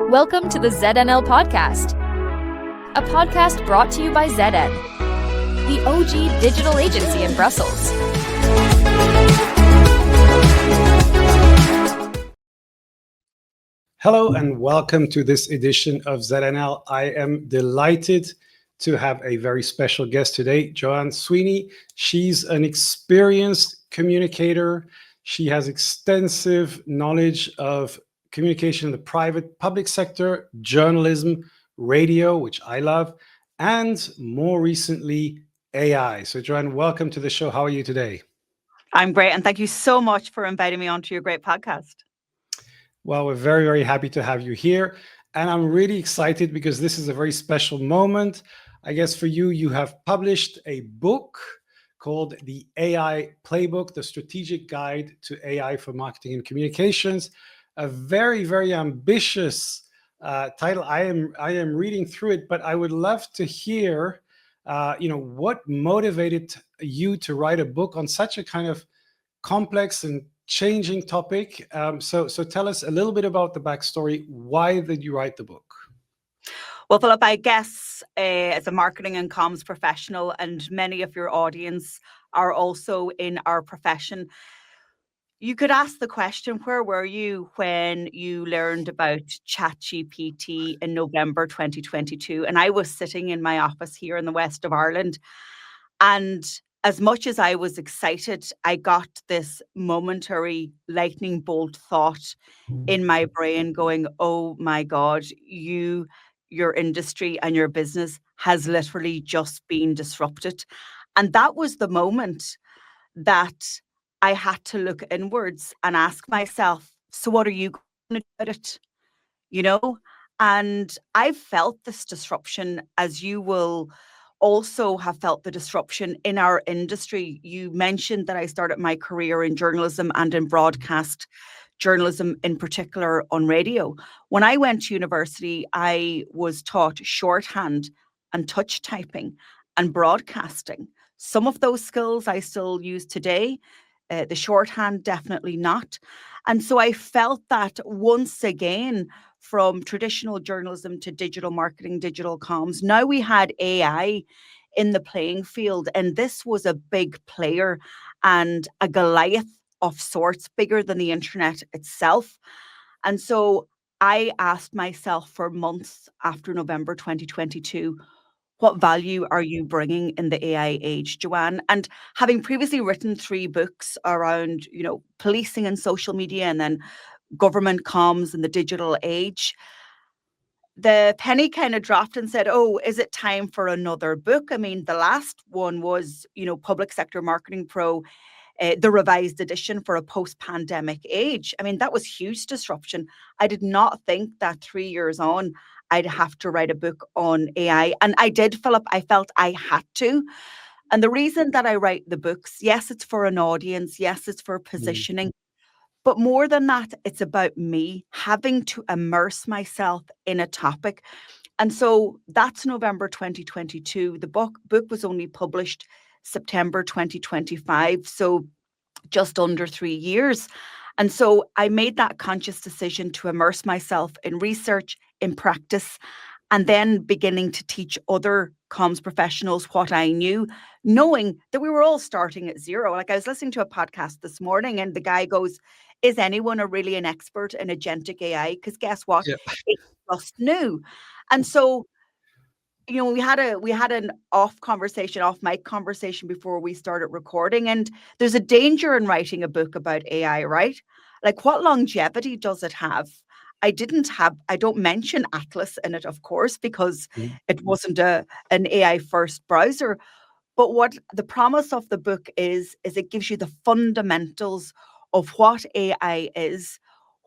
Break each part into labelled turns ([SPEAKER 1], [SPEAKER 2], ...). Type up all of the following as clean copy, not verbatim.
[SPEAKER 1] Welcome to the ZNL Podcast, a podcast brought to you by ZN, the OG digital agency in Brussels.
[SPEAKER 2] Hello and welcome to this edition of ZNL. I am delighted to have a very special guest today, Joanne Sweeney. She's an experienced communicator. She has extensive knowledge of communication in the private, public sector, journalism, radio, which I love, and more recently, AI. So Joanne, welcome to the show. How are you today?
[SPEAKER 3] I'm great. And thank you so much for inviting me onto your great podcast.
[SPEAKER 2] Well, we're very, very happy to have you here. And I'm really excited because this is a very special moment. I guess for you, you have published a book called the AI Playbook, the Strategic Guide to AI for Marketing and Communications. A very, very ambitious title. I am reading through it, but I would love to hear, what motivated you to write a book on such a kind of complex and changing topic. So tell us a little bit about the backstory. Why did you write the book?
[SPEAKER 3] Well, Philip, I guess as a marketing and comms professional, and many of your audience are also in our profession, you could ask the question, where were you when you learned about ChatGPT in November 2022? And I was sitting in my office here in the west of Ireland. And as much as I was excited, I got this momentary lightning bolt thought in my brain going, oh my God, your industry and your business has literally just been disrupted. And that was the moment that I had to look inwards and ask myself, so what are you going to do about it? And I felt this disruption, as you will also have felt the disruption in our industry. You mentioned that I started my career in journalism and in broadcast journalism, in particular on radio. When I went to university, I was taught shorthand and touch typing and broadcasting. Some of those skills I still use today. The shorthand, definitely not. And so I felt that once again, from traditional journalism to digital marketing, digital comms, now we had AI in the playing field. And this was a big player and a Goliath of sorts, bigger than the internet itself. And so I asked myself for months after November 2022, what value are you bringing in the AI age, Joanne? And having previously written 3 books around, policing and social media, and then government comms and the digital age, the penny kind of dropped and said, oh, is it time for another book? I mean, the last one was, Public Sector Marketing Pro, the revised edition for a post-pandemic age. I mean, that was huge disruption. I did not think that 3 years on, I'd have to write a book on AI. And I did, Philip. I felt I had to. And the reason that I write the books, yes, it's for an audience. Yes, it's for positioning. But more than that, it's about me having to immerse myself in a topic. And so that's November 2022. The book was only published September 2025. So just under 3 years. And so I made that conscious decision to immerse myself in research, in practice, and then beginning to teach other comms professionals what I knew, knowing that we were all starting at zero. Like, I was listening to a podcast this morning and the guy goes, is anyone really an expert in agentic AI? Because guess what?
[SPEAKER 2] Yeah.
[SPEAKER 3] It's just new. And so, we had an off mic conversation before we started recording, and there's a danger in writing a book about AI, right? Like, what longevity does it have? I don't mention Atlas in it, of course, because it wasn't an AI first browser. But what the promise of the book is it gives you the fundamentals of what AI is,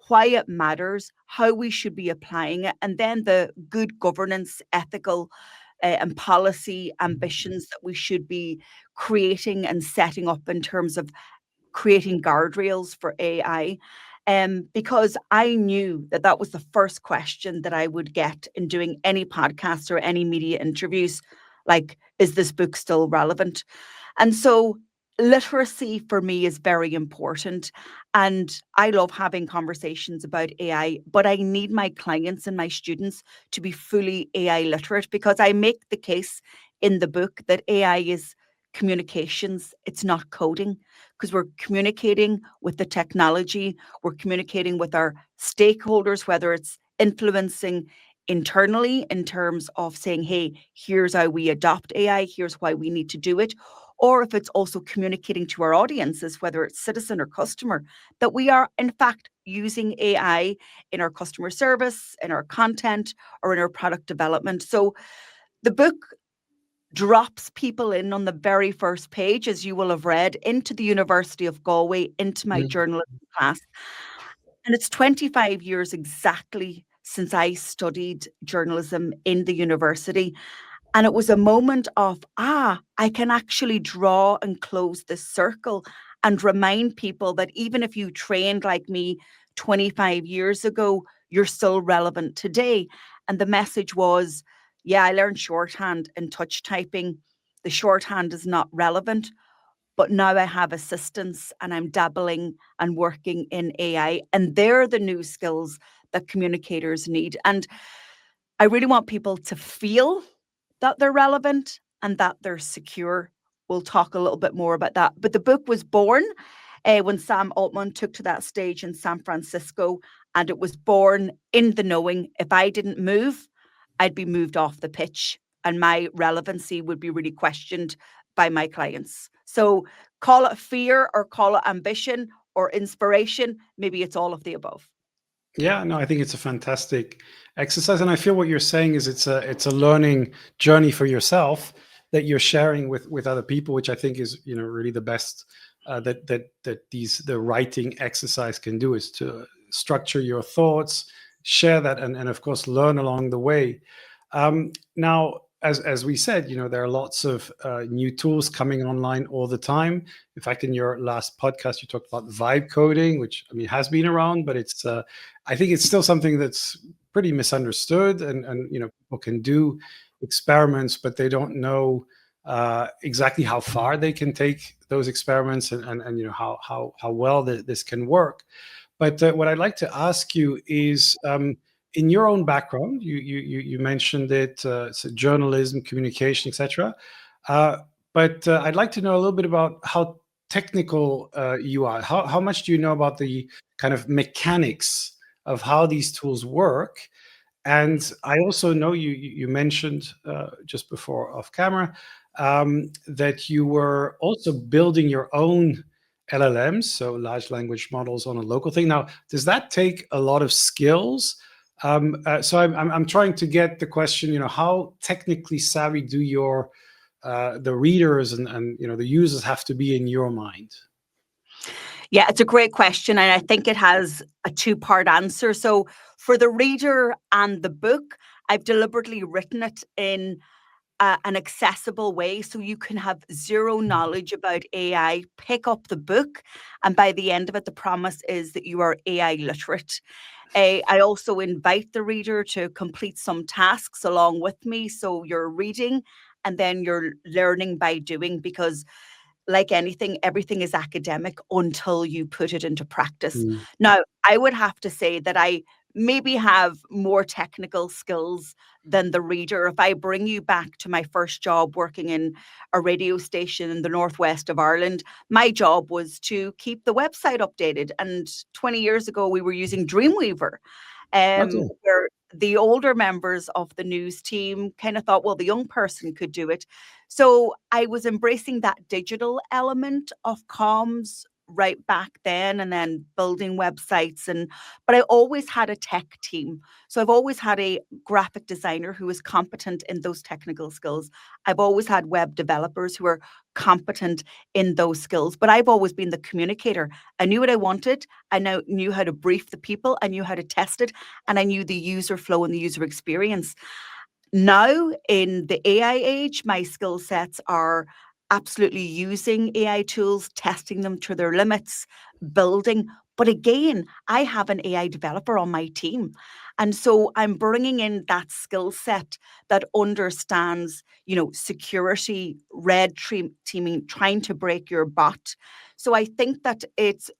[SPEAKER 3] why it matters, how we should be applying it, and then the good governance, ethical and policy ambitions that we should be creating and setting up in terms of creating guardrails for AI. Because I knew that was the first question that I would get in doing any podcast or any media interviews, like, is this book still relevant? And so literacy for me is very important. And I love having conversations about AI, but I need my clients and my students to be fully AI literate, because I make the case in the book that AI is communications, it's not coding, because we're communicating with the technology, we're communicating with our stakeholders, whether it's influencing internally in terms of saying, hey, here's how we adopt AI, here's why we need to do it, or if it's also communicating to our audiences, whether it's citizen or customer, that we are in fact using AI in our customer service, in our content, or in our product development. So the book drops people in on the very first page, as you will have read, into the University of Galway, into my
[SPEAKER 2] Mm.
[SPEAKER 3] journalism class. And it's 25 years exactly since I studied journalism in the university. And it was a moment of, I can actually draw and close this circle and remind people that even if you trained like me 25 years ago, you're still relevant today. And the message was, yeah, I learned shorthand and touch typing. The shorthand is not relevant, but now I have assistance and I'm dabbling and working in AI. And they're the new skills that communicators need. And I really want people to feel that they're relevant and that they're secure. We'll talk a little bit more about that. But the book was born when Sam Altman took to that stage in San Francisco, and it was born in the knowing if I didn't move, I'd be moved off the pitch and my relevancy would be really questioned by my clients. So call it fear or call it ambition or inspiration. Maybe it's all of the above.
[SPEAKER 2] Yeah, no, I think it's a fantastic exercise, and I feel what you're saying is it's a learning journey for yourself that you're sharing with other people, which I think is really the best that the writing exercise can do, is to structure your thoughts, share that, and of course learn along the way. Now, as we said, there are lots of new tools coming online all the time. In fact, in your last podcast, you talked about vibe coding, which has been around, but it's I think it's still something that's pretty misunderstood, and people can do experiments, but they don't know exactly how far they can take those experiments, and how well this can work. But what I'd like to ask you is, in your own background, you mentioned it, so journalism, communication, etc. But I'd like to know a little bit about how technical you are. How much do you know about the kind of mechanics of how these tools work? And I also know you mentioned just before off camera that you were also building your own LLMs, so large language models, on a local thing. Now, does that take a lot of skills? So I'm trying to get the question, how technically savvy do the readers and the users have to be in your mind?
[SPEAKER 3] Yeah, it's a great question. And I think it has a two-part answer. So for the reader and the book, I've deliberately written it in an accessible way so you can have zero knowledge about AI, pick up the book, and by the end of it, the promise is that you are AI literate. I also invite the reader to complete some tasks along with me. So you're reading and then you're learning by doing, because like anything, everything is academic until you put it into practice.
[SPEAKER 2] Mm.
[SPEAKER 3] Now, I would have to say that I maybe have more technical skills than the reader. If I bring you back to my first job working in a radio station in the northwest of Ireland, my job was to keep the website updated. And 20 years ago, we were using Dreamweaver,
[SPEAKER 2] Okay.
[SPEAKER 3] where the older members of the news team kind of thought, well, the young person could do it. So I was embracing that digital element of comms right back then, and then building websites, but I always had a tech team. So I've always had a graphic designer who is competent in those technical skills. I've always had web developers who are competent in those skills, but I've always been the communicator. I knew what I wanted. I knew how to brief the people. I knew how to test it, and I knew the user flow and the user experience. Now, in the AI age, my skill sets are absolutely using AI tools, testing them to their limits, building, But again, I have an AI developer on my team. And so I'm bringing in that skill set that understands, security, teaming, trying to break your bot. So I think that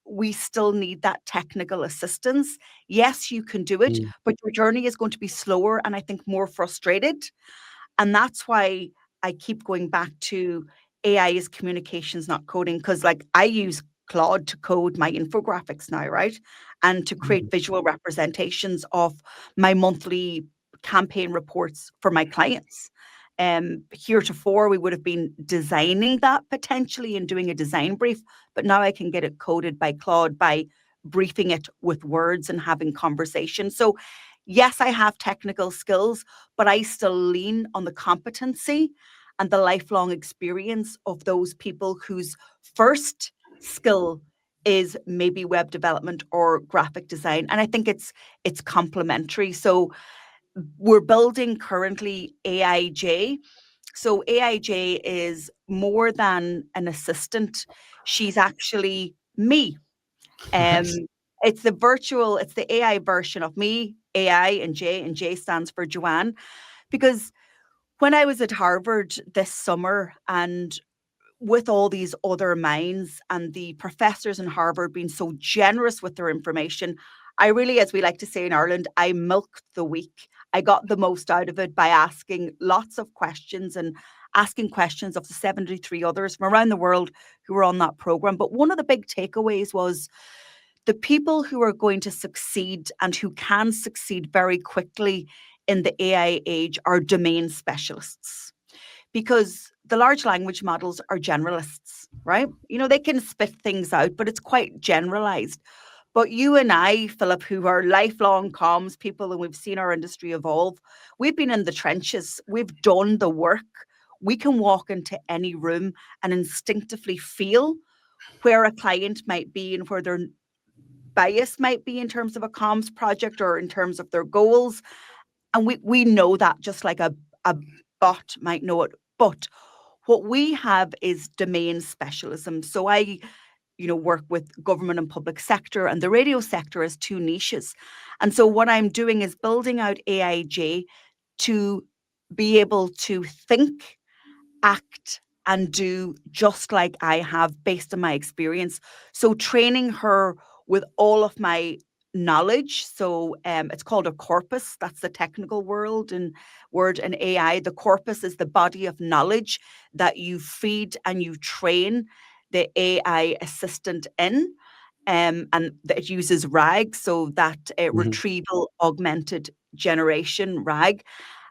[SPEAKER 3] we still need that technical assistance. Yes, you can do it,
[SPEAKER 2] Mm.
[SPEAKER 3] but your journey is going to be slower and I think more frustrated. And that's why I keep going back to AI is communications, not coding, because like I use Claude to code my infographics now, right? And to create visual representations of my monthly campaign reports for my clients. Heretofore, we would have been designing that potentially and doing a design brief, but now I can get it coded by Claude by briefing it with words and having conversations. So yes, I have technical skills, but I still lean on the competency and the lifelong experience of those people whose first skill is maybe web development or graphic design. And I think it's complementary. So we're building currently AIJ. So AIJ is more than an assistant. She's actually me. Um,
[SPEAKER 2] Nice.
[SPEAKER 3] it's the AI version of me, AI and J stands for Joanne. Because when I was at Harvard this summer and with all these other minds and the professors in Harvard being so generous with their information, I really, as we like to say in Ireland, I milked the week. I got the most out of it by asking lots of questions and asking questions of the 73 others from around the world who were on that program. But one of the big takeaways was the people who are going to succeed and who can succeed very quickly in the AI age are domain specialists, because the large language models are generalists, right? They can spit things out, but it's quite generalized. But you and I, Philip, who are lifelong comms people and we've seen our industry evolve, we've been in the trenches, we've done the work. We can walk into any room and instinctively feel where a client might be and where their bias might be in terms of a comms project or in terms of their goals. And we know that just like a bot might know it. But what we have is domain specialism. So I, work with government and public sector, and the radio sector as two niches. And so what I'm doing is building out AIJ to be able to think, act, and do just like I have based on my experience. So training her with all of my knowledge. So it's called a corpus. That's the technical word in AI. The corpus is the body of knowledge that you feed and you train the AI assistant in. And that it uses RAG, so that
[SPEAKER 2] Mhm.
[SPEAKER 3] retrieval augmented generation RAG.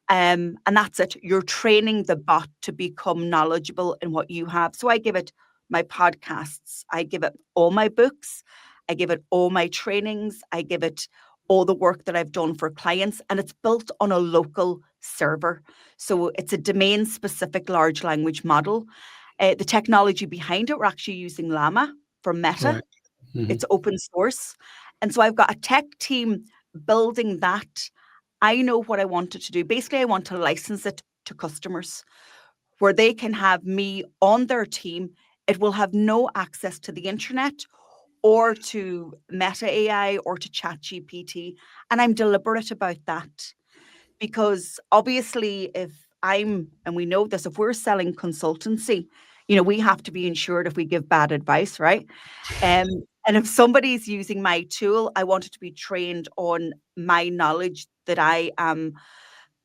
[SPEAKER 3] And that's it. You're training the bot to become knowledgeable in what you have. So I give it my podcasts, I give it all my books, I give it all my trainings, I give it all the work that I've done for clients, and it's built on a local server. So it's a domain specific large language model. The technology behind it, we're actually using Llama from Meta.
[SPEAKER 2] Right. Mhm.
[SPEAKER 3] It's open source. And so I've got a tech team building that. I know what I wanted to do. Basically, I want to license it to customers where they can have me on their team. It will have no access to the internet or to Meta AI or to ChatGPT. And I'm deliberate about that because obviously, and we know this, if we're selling consultancy, we have to be insured if we give bad advice, right? Um, and if somebody's using my tool, I want it to be trained on my knowledge that I am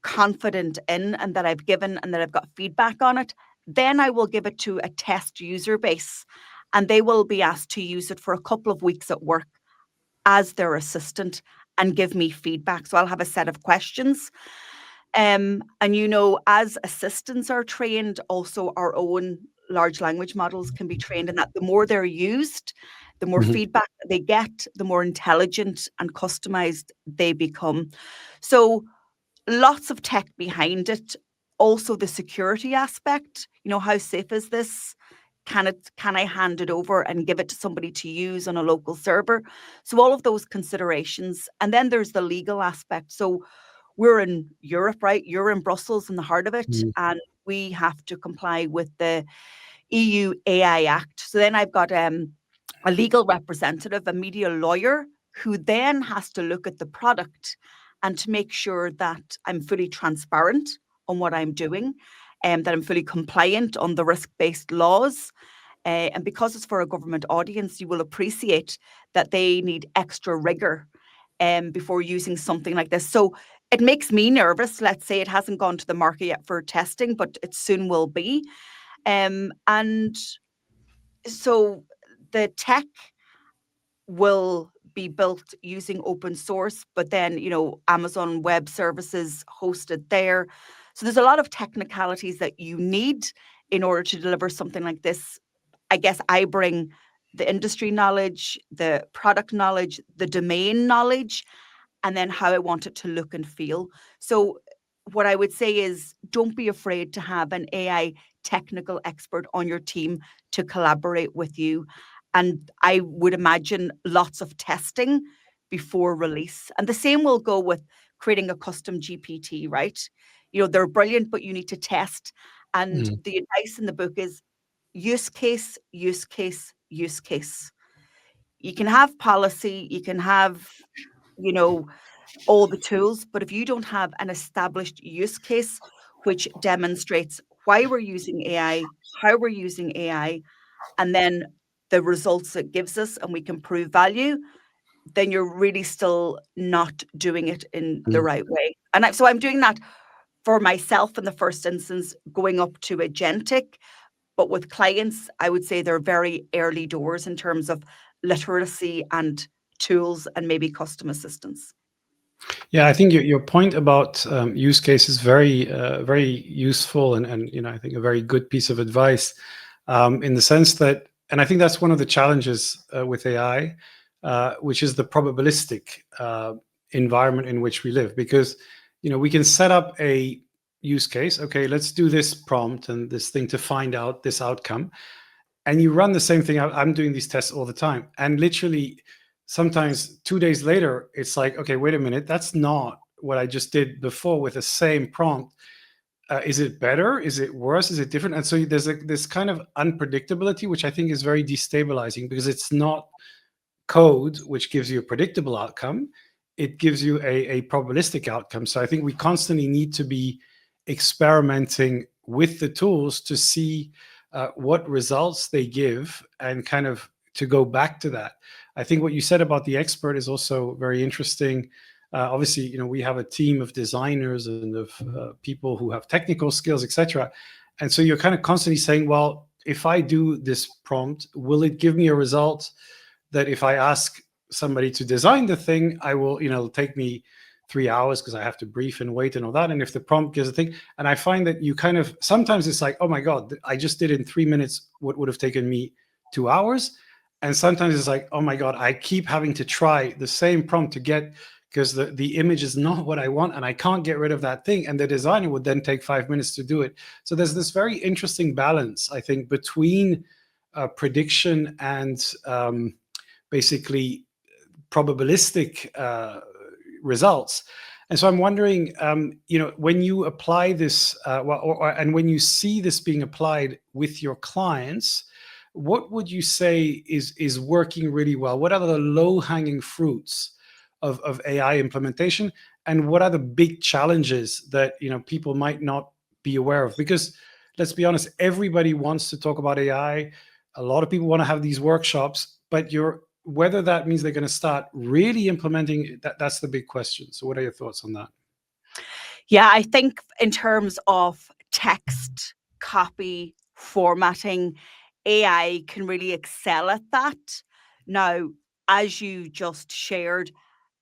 [SPEAKER 3] confident in and that I've given and that I've got feedback on it. Then I will give it to a test user base and they will be asked to use it for a couple of weeks at work as their assistant and give me feedback. So I'll have a set of questions. And as assistants are trained, also our own large language models can be trained in that. The more they're used, the more
[SPEAKER 2] Mhm.
[SPEAKER 3] feedback they get, the more intelligent and customized they become. So lots of tech behind it. Also the security aspect, how safe is this? Can I hand it over and give it to somebody to use on a local server? So all of those considerations. And then there's the legal aspect. So we're in Europe, right? You're in Brussels in the heart of it.
[SPEAKER 2] Mhm.
[SPEAKER 3] And we have to comply with the EU AI Act. So then I've got a legal representative, a media lawyer, who then has to look at the product and to make sure that I'm fully transparent on what I'm doing and that I'm fully compliant on the risk-based laws. And because it's for a government audience, you will appreciate that they need extra rigor before using something like this. So it makes me nervous. Let's say it hasn't gone to the market yet for testing, but it soon will be. And so the tech will be built using open source, but then, Amazon Web Services hosted there. So there's a lot of technicalities that you need in order to deliver something like this. I guess I bring the industry knowledge, the product knowledge, the domain knowledge, and then how I want it to look and feel. So what I would say is don't be afraid to have an AI technical expert on your team to collaborate with you. And I would imagine lots of testing before release. And the same will go with creating a custom GPT, right? They're brilliant, but you need to test. And
[SPEAKER 2] Mm.
[SPEAKER 3] the advice in the book is use case, use case, use case. You can have policy, you can have, all the tools, but if you don't have an established use case which demonstrates why we're using AI, how we're using AI, and then the results it gives us, and we can prove value, then you're really still not doing it in the
[SPEAKER 2] Mm.
[SPEAKER 3] right way. And so I'm doing that for myself in the first instance, going up to agentic. But with clients, I would say they're very early doors in terms of literacy and tools and maybe custom assistance.
[SPEAKER 2] Yeah, I think your point about use case is very useful, and I think a very good piece of advice, in the sense that, and I think that's one of the challenges with AI, which is the probabilistic environment in which we live, because we can set up a use case. Okay, let's do this prompt and this thing to find out this outcome, and you run the same thing. I'm doing these tests all the time, and literally sometimes 2 days later it's like, okay, wait a minute, that's not what I just did before with the same prompt. Is it better, is it worse, is it different? And so there's this kind of unpredictability, which I think is very destabilizing, because it's not code which gives you a predictable outcome, it gives you a probabilistic outcome. So I think we constantly need to be experimenting with the tools to see what results they give, and kind of to go back to that. I think what you said about the expert is also very interesting. Obviously, we have a team of designers and of people who have technical skills, etc. And so you're kind of constantly saying, well, if I do this prompt, will it give me a result that if I ask somebody to design the thing, I will, it'll take me 3 hours because I have to brief and wait and all that. And if the prompt gives a thing, and I find that you kind of, sometimes it's like, oh my God, I just did in 3 minutes what would have taken me 2 hours. And sometimes it's like, oh my God, I keep having to try the same prompt to get, because the image is not what I want and I can't get rid of that thing. And the designer would then take 5 minutes to do it. So there's this very interesting balance, I think, between prediction and basically probabilistic results. And so I'm wondering, when you apply this, and when you see this being applied with your clients, what would you say is working really well? What are the low-hanging fruits of AI implementation, and what are the big challenges that people might not be aware of? Because let's be honest, everybody wants to talk about AI. A lot of people want to have these workshops, but whether that means they're going to start really implementing that's the big question. So what are your thoughts on that?
[SPEAKER 3] Yeah, I think in terms of text, copy, formatting, AI can really excel at that. Now, as you just shared,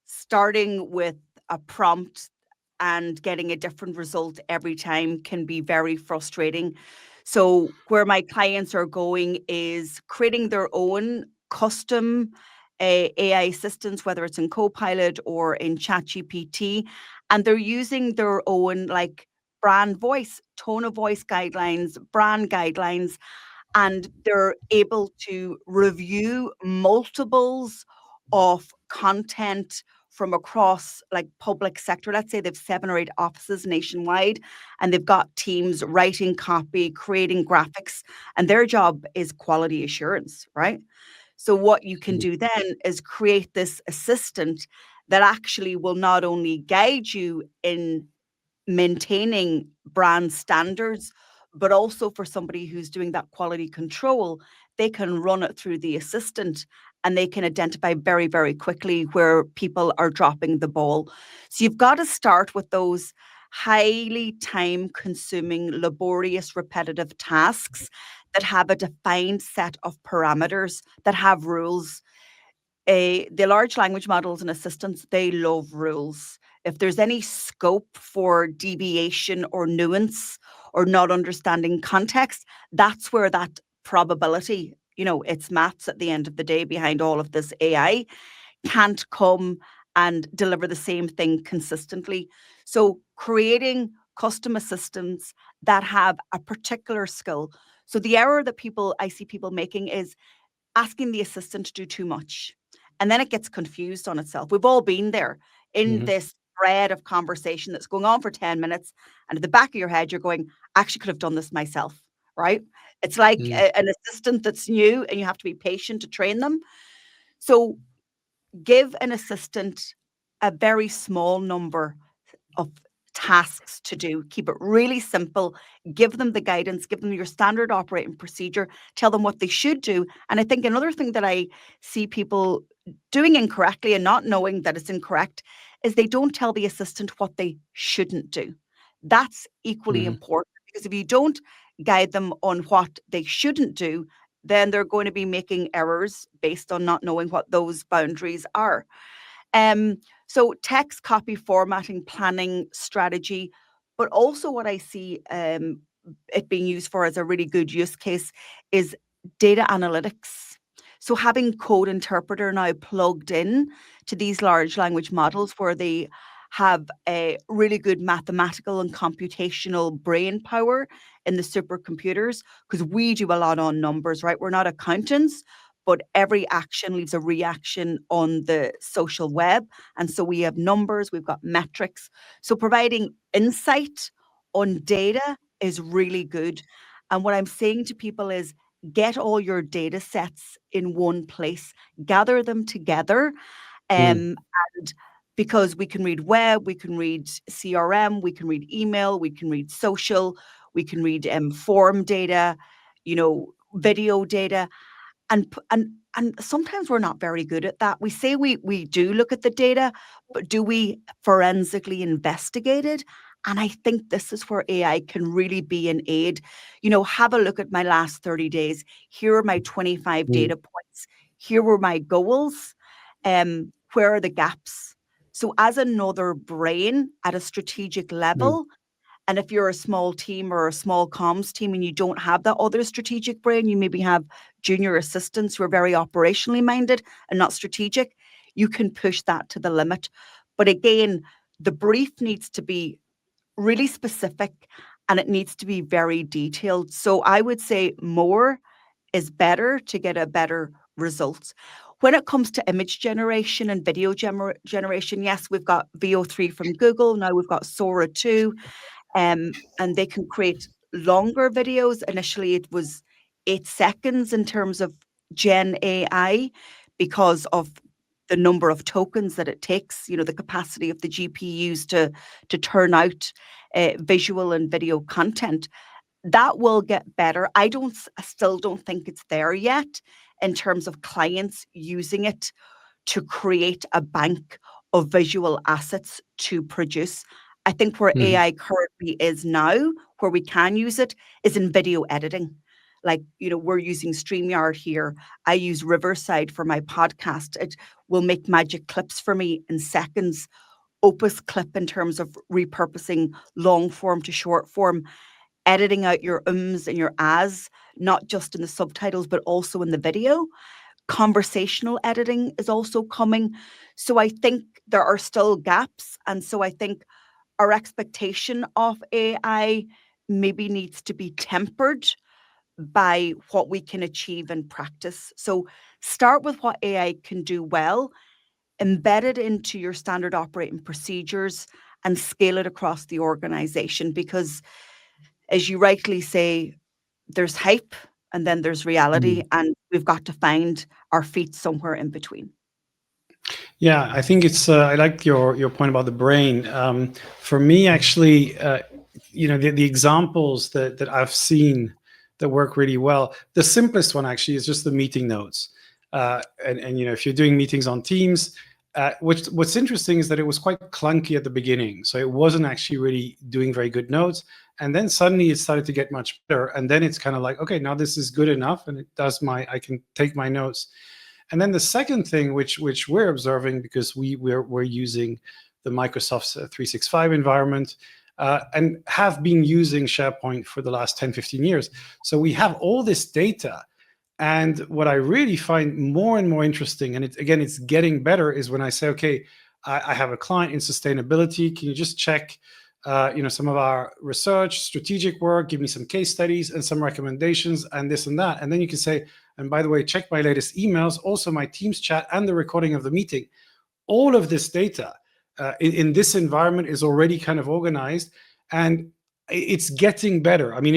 [SPEAKER 3] starting with a prompt and getting a different result every time can be very frustrating. So, where my clients are going is creating their own custom AI assistants, whether it's in Copilot or in ChatGPT, and they're using their own like brand voice, tone of voice guidelines, brand guidelines, and they're able to review multiples of content from across like public sector. Let's say they've 7 or 8 offices nationwide, and they've got teams writing copy, creating graphics, and their job is quality assurance, right? So what you can
[SPEAKER 2] Mm.
[SPEAKER 3] do then is create this assistant that actually will not only guide you in maintaining brand standards, but also for somebody who's doing that quality control, they can run it through the assistant and they can identify very, very quickly where people are dropping the ball. So you've got to start with those highly time consuming, laborious, repetitive tasks that have a defined set of parameters, that have rules. The large language models and assistants, they love rules. If there's any scope for deviation or nuance or not understanding context, that's where that probability, it's maths at the end of the day behind all of this AI, can't come and deliver the same thing consistently. So creating custom assistants that have a particular skill. So the error that I see people making is asking the assistant to do too much. And then it gets confused on itself. We've all been there in
[SPEAKER 2] Mhm.
[SPEAKER 3] this thread of conversation that's going on for 10 minutes. And at the back of your head, you're going, I actually could have done this myself, right? It's like
[SPEAKER 2] Mm.
[SPEAKER 3] an assistant that's new and you have to be patient to train them. So give an assistant a very small number of tasks to do. Keep it really simple. Give them the guidance, give them your standard operating procedure, tell them what they should do. And I think another thing that I see people doing incorrectly and not knowing that it's incorrect is they don't tell the assistant what they shouldn't do. That's equally
[SPEAKER 2] Mhm.
[SPEAKER 3] important because if you don't guide them on what they shouldn't do, then they're going to be making errors based on not knowing what those boundaries are. Um, so text copy formatting, planning, strategy, but also what I see it being used for as a really good use case is data analytics. So having code interpreter now plugged in to these large language models where they have a really good mathematical and computational brain power in the supercomputers, because we do a lot on numbers, right? We're not accountants, but every action leaves a reaction on the social web. And so we have numbers, we've got metrics. So providing insight on data is really good. And what I'm saying to people is get all your data sets in one place, gather them together.
[SPEAKER 2] Mm.
[SPEAKER 3] And because we can read web, we can read CRM, we can read email, we can read social, we can read form data, video data, and sometimes we're not very good at that. We say we do look at the data, but do we forensically investigate it? And I think this is where AI can really be an aid. Have a look at my last 30 days. Here are my 25
[SPEAKER 2] Mm.
[SPEAKER 3] data points. Here were my goals. Where are the gaps? So as another brain at a strategic
[SPEAKER 2] Mm.
[SPEAKER 3] level, and if you're a small team or a small comms team and you don't have that other strategic brain, you maybe have junior assistants who are very operationally minded and not strategic, you can push that to the limit. But again, the brief needs to be really specific and it needs to be very detailed. So I would say more is better to get a better result. When it comes to image generation and video generation, yes, we've got VO3 from Google. Now we've got Sora 2. And they can create longer videos. Initially, it was 8 seconds in terms of Gen AI because of the number of tokens that it takes, the capacity of the GPUs to turn out visual and video content. That will get better. I still don't think it's there yet in terms of clients using it to create a bank of visual assets to produce. I think where
[SPEAKER 2] Mhm.
[SPEAKER 3] AI currently is now, where we can use it, is in video editing. Like, we're using StreamYard here. I use Riverside for my podcast. It will make magic clips for me in seconds. Opus Clip in terms of repurposing long form to short form, editing out your ums and your ahs, not just in the subtitles, but also in the video. Conversational editing is also coming. So I think there are still gaps. And so I think our expectation of AI maybe needs to be tempered by what we can achieve in practice. So start with what AI can do well, embed it into your standard operating procedures, and scale it across the organization. Because, as you rightly say, there's hype and then there's reality,
[SPEAKER 2] Mm.
[SPEAKER 3] and we've got to find our feet somewhere in between.
[SPEAKER 2] Yeah, I think it's. I like your point about the brain. For me, actually, the examples that I've seen that work really well. The simplest one actually is just the meeting notes. And if you're doing meetings on Teams, what's interesting is that it was quite clunky at the beginning, so it wasn't actually really doing very good notes. And then suddenly it started to get much better, and then it's kind of like, okay, now this is good enough, and I can take my notes. And then the second thing, which we're observing, because we're using the Microsoft 365 environment, and have been using SharePoint for the last 10, 15 years. So we have all this data. And what I really find more and more interesting, and it's getting better, is when I say, okay, I have a client in sustainability. Can you just check some of our research, strategic work, give me some case studies and some recommendations and this and that. And then you can say, and by the way, check my latest emails, also my Teams chat and the recording of the meeting. All of this data in this environment is already kind of organized, and it's getting better. I mean,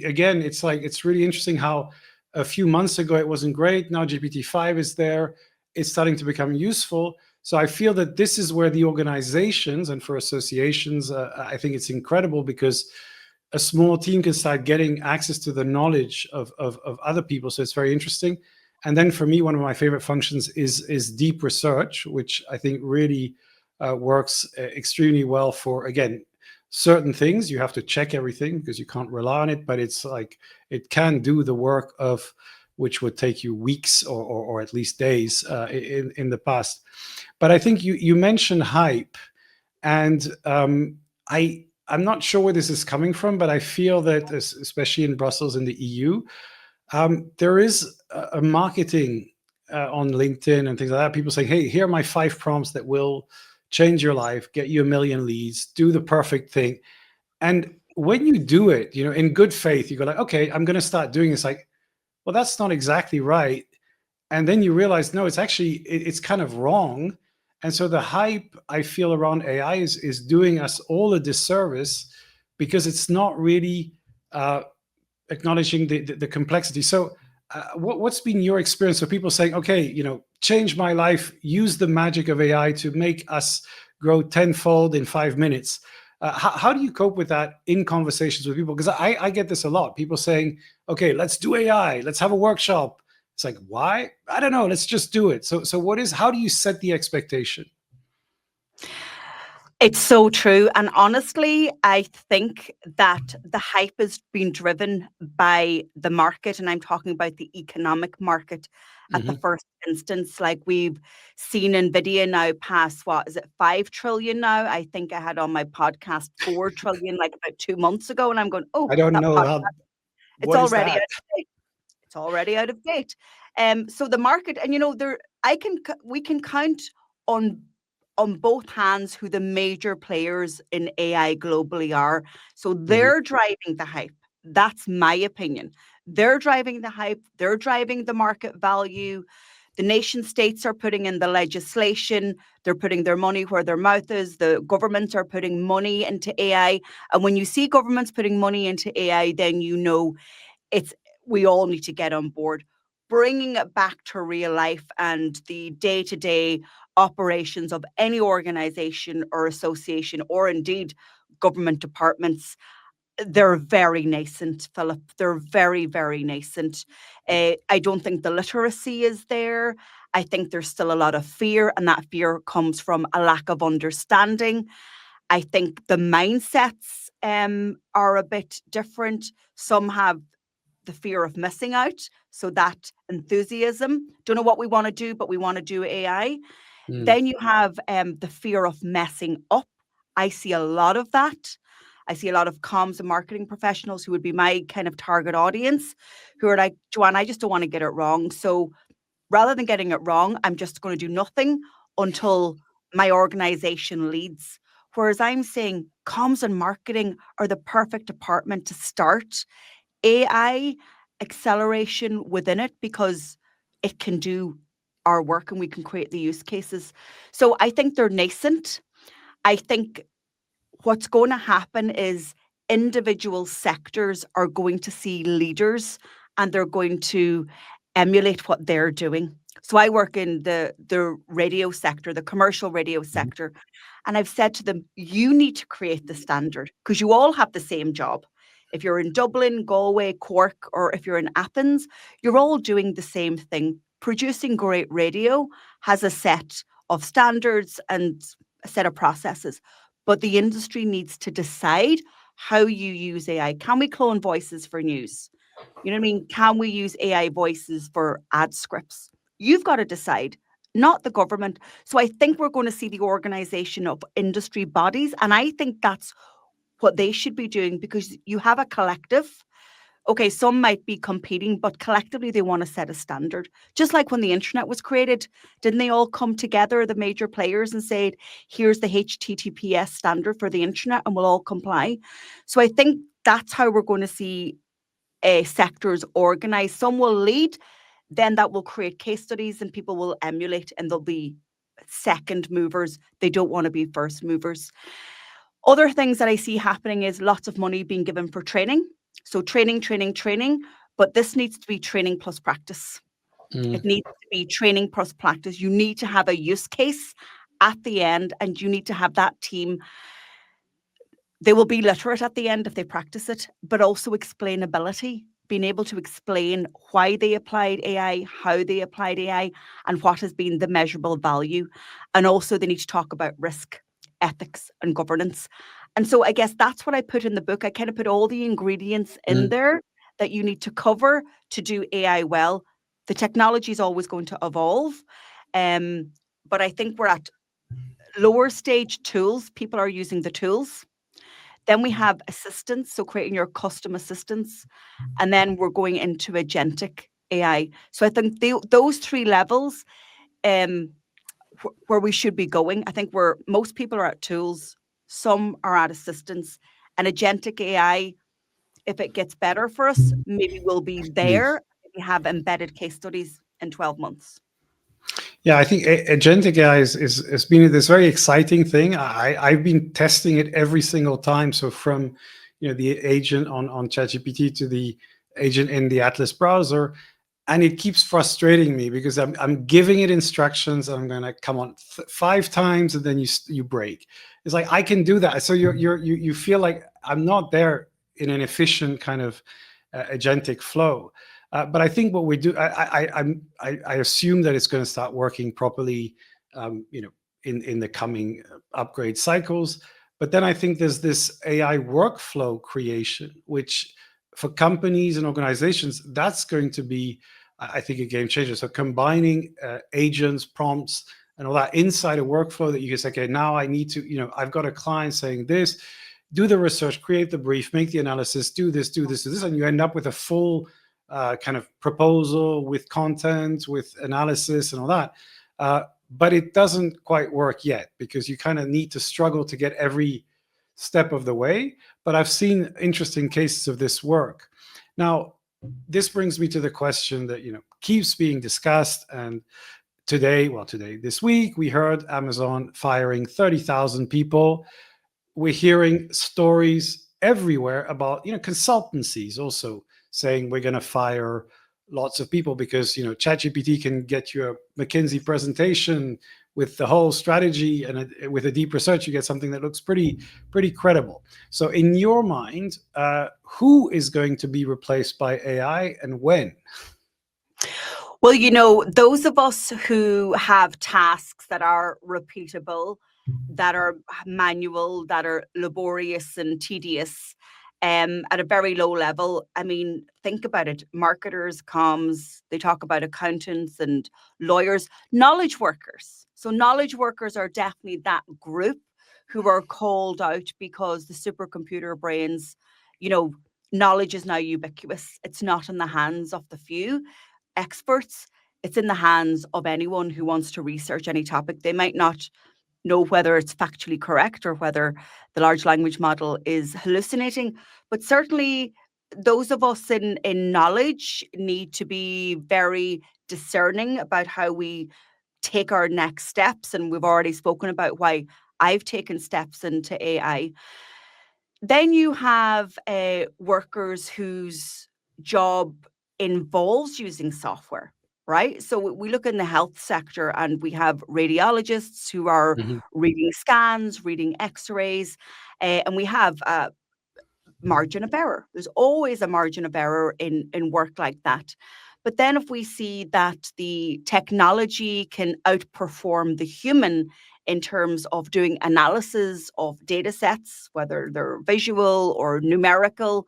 [SPEAKER 2] again, it's really interesting how a few months ago it wasn't great. Now GPT-5 is there. It's starting to become useful. So I feel that this is where the organizations, and for associations, I think it's incredible, because a small team can start getting access to the knowledge of other people. So it's very interesting. And then for me, one of my favorite functions is deep research, which I think really works extremely well for, again, certain things. You have to check everything because you can't rely on it, but it's like it can do the work of which would take you weeks or at least days in the past. But I think you mentioned hype, and I'm not sure where this is coming from, but I feel that, especially in Brussels and the EU, there is a marketing on LinkedIn and things like that. People say, hey, here are my 5 prompts that will change your life, get you 1 million leads, do the perfect thing. And when you do it, in good faith, you go like, okay, I'm going to start doing this. Like, well, that's not exactly right. And then you realize, no, it's kind of wrong. And so the hype I feel around AI is doing us all a disservice, because it's not really acknowledging the complexity. So what's been your experience of people saying, okay, change my life, use the magic of AI to make us grow tenfold in 5 minutes? How do you cope with that in conversations with people? Because I get this a lot. People saying, okay, let's do AI, let's have a workshop. It's like, why? I don't know. Let's just do it. So how do you set the expectation?
[SPEAKER 3] It's so true. And honestly, I think that the hype has been driven by the market. And I'm talking about the economic market at the first instance. Like, we've seen NVIDIA now pass, what is it, 5 trillion now? I think I had on my podcast 4 trillion like about 2 months ago. And I'm going, oh,
[SPEAKER 2] I don't
[SPEAKER 3] that
[SPEAKER 2] know
[SPEAKER 3] podcast, it's
[SPEAKER 2] what is
[SPEAKER 3] already
[SPEAKER 2] that?
[SPEAKER 3] out of date. It's already out of date. So the market, and we can count on both hands who the major players in AI globally are. So they're driving the hype. That's my opinion. They're driving the hype. They're driving the market value. The nation states are putting in the legislation. They're putting their money where their mouth is. The governments are putting money into AI. And when you see governments putting money into AI, then we all need to get on board. Bringing it back to real life and the day-to-day operations of any organization or association, or indeed government departments, they're very nascent, Philip. They're very, very nascent. I don't think the literacy is there. I think there's still a lot of fear, and that fear comes from a lack of understanding. I think the mindsets are a bit different. Some have the fear of missing out. So that enthusiasm, don't know what we want to do, but we want to do AI. Then you have the fear of messing up. I see a lot of that. I see a lot of comms and marketing professionals who would be my kind of target audience, who are like, Joanne, I just don't want to get it wrong. So rather than getting it wrong, I'm just going to do nothing until my organization leads. Whereas I'm saying comms and marketing are the perfect department to start AI acceleration within it, because it can do our work and we can create the use cases. So I think they're nascent. I think what's going to happen is individual sectors are going to see leaders and they're going to emulate what they're doing. So I work in the radio sector, the commercial radio sector. And I've said to them, you need to create the standard because you all have the same job. If you're in Dublin, Galway, Cork, or if you're in Athens, you're all doing the same thing. Producing great radio has a set of standards and a set of processes. But the industry needs to decide how you use AI. Can we clone voices for news? You know what I mean? Can we use AI voices for ad scripts? You've got to decide, not the government. So I think we're going to see the organization of industry bodies. And I think that's what they should be doing because you have a collective. Okay, some might be competing, but collectively they want to set a standard. Just like when the internet was created, didn't they all come together, the major players, and say, here's the HTTPS standard for the internet and we'll all comply? So I think that's how we're going to see sectors organized. Some will lead, then that will create case studies and people will emulate and they'll be second movers. They don't want to be first movers. Other things that I see happening is lots of money being given for training. So training, but this needs to be training plus practice. It needs to be training plus practice. You need to have a use case at the end and you need to have that team. They will be literate at the end if they practice it, but also explainability, being able to explain why they applied AI, how they applied AI, and what has been the measurable value. And also they need to talk about risk, ethics, and governance. And so I guess that's what I put in the book. I kind of put all the ingredients in there that you need to cover to do AI well. The technology is always going to evolve. But I think we're at lower stage tools. People are using the tools. Then we have assistants, so creating your custom assistants. And then we're going into agentic AI. So I think those three levels where we should be going. I think most people are at tools, some are at assistants, and agentic AI, if it gets better for us, maybe we'll be there. We have embedded case studies in 12 months.
[SPEAKER 2] Yeah, I think agentic AI has been this very exciting thing. I've been testing it every single time. So from the agent on ChatGPT to the agent in the Atlas browser, and it keeps frustrating me because I'm giving it instructions. I'm going to come on 5 times and then you break. It's like I can do that. So you feel like I'm not there in an efficient kind of agentic flow. But I think what we do, I assume that it's going to start working properly, in the coming upgrade cycles. But then I think there's this AI workflow creation, which for companies and organizations, that's going to be, I think, a game changer. So combining agents, prompts, and all that inside a workflow that you can say, okay, now I need to, I've got a client saying this, do the research, create the brief, make the analysis, do this, and you end up with a full kind of proposal with content, with analysis and all that. But it doesn't quite work yet because you kind of need to struggle to get every step of the way. But I've seen interesting cases of this work. Now, this brings me to the question that keeps being discussed. And this week, we heard Amazon firing 30,000 people. We're hearing stories everywhere about consultancies also saying we're going to fire lots of people because ChatGPT can get you a McKinsey presentation with the whole strategy, and with a deep research you get something that looks pretty credible. So in your mind, who is going to be replaced by AI and when?
[SPEAKER 3] Well, those of us who have tasks that are repeatable, that are manual, that are laborious and tedious, at a very low level. I mean, think about it. Marketers, comms, they talk about accountants and lawyers, knowledge workers. So knowledge workers are definitely that group who are called out because the supercomputer brains, knowledge is now ubiquitous. It's not in the hands of the few experts. It's in the hands of anyone who wants to research any topic. They might not know whether it's factually correct or whether the large language model is hallucinating. But certainly those of us in knowledge need to be very discerning about how we take our next steps. And we've already spoken about why I've taken steps into AI. Then you have workers whose job involves using software. right? So we look in the health sector and we have radiologists who are
[SPEAKER 2] Mhm.
[SPEAKER 3] reading scans, reading x-rays, and we have margin of error. There's always a margin of error in work like that. But then if we see that the technology can outperform the human in terms of doing analysis of data sets, whether they're visual or numerical,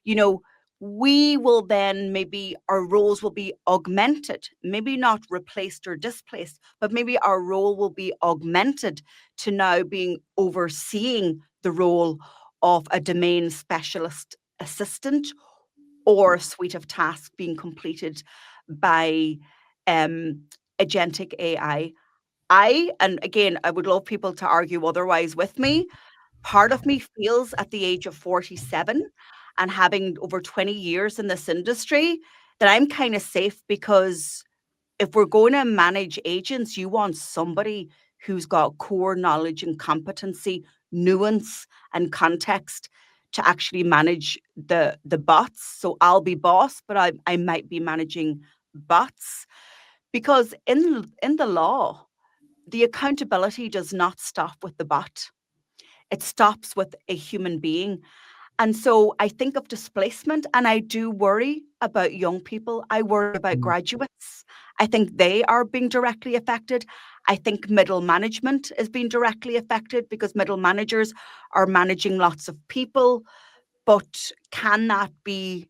[SPEAKER 3] you know, we will then maybe our roles will be augmented, maybe not replaced or displaced, but maybe our role will be augmented to now being overseeing the role of a domain specialist assistant or a suite of tasks being completed by agentic AI. And again, I would love people to argue otherwise with me. Part of me feels at the age of 47 and having over 20 years in this industry that I'm kind of safe, because if we're going to manage agents, you want somebody who's got core knowledge and competency, nuance and context to actually manage the bots. So I'll be boss, but I might be managing bots, because in the law, the accountability does not stop with the bot. It stops with a human being. And so I think of displacement, and I do worry about young people. I worry about
[SPEAKER 2] Mhm.
[SPEAKER 3] graduates. I think they are being directly affected. I think middle management is being directly affected, because middle managers are managing lots of people. But can that be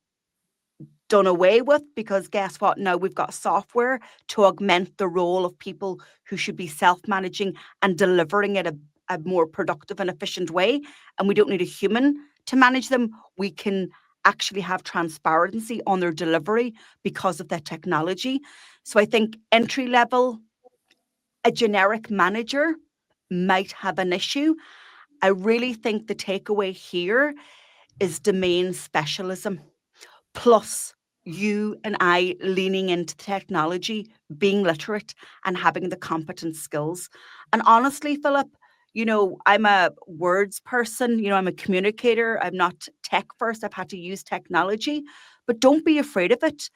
[SPEAKER 3] done away with? Because guess what? Now we've got software to augment the role of people who should be self-managing and delivering it a more productive and efficient way. And we don't need a human to manage them. We can actually have transparency on their delivery because of that technology. So I think entry level, a generic manager might have an issue. I really think the takeaway here is domain specialism, plus you and I leaning into technology, being literate and having the competent skills. And honestly, Philip, I'm a words person, I'm a communicator. I'm not tech first. I've had to use technology, but don't be afraid of it.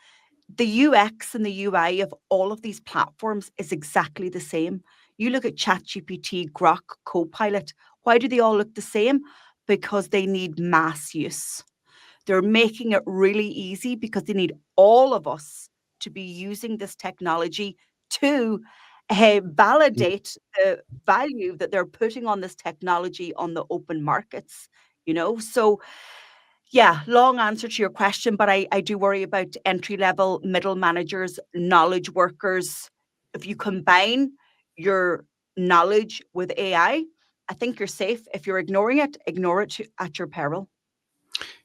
[SPEAKER 3] The UX and the UI of all of these platforms is exactly the same. You look at ChatGPT, Grok, Copilot. Why do they all look the same? Because they need mass use. They're making it really easy because they need all of us to be using this technology to validate the value that they're putting on this technology on the open markets. So yeah, long answer to your question, but I do worry about entry level, middle managers, knowledge workers. If you combine your knowledge with I think you're safe. If you're ignoring it, ignore it at your peril.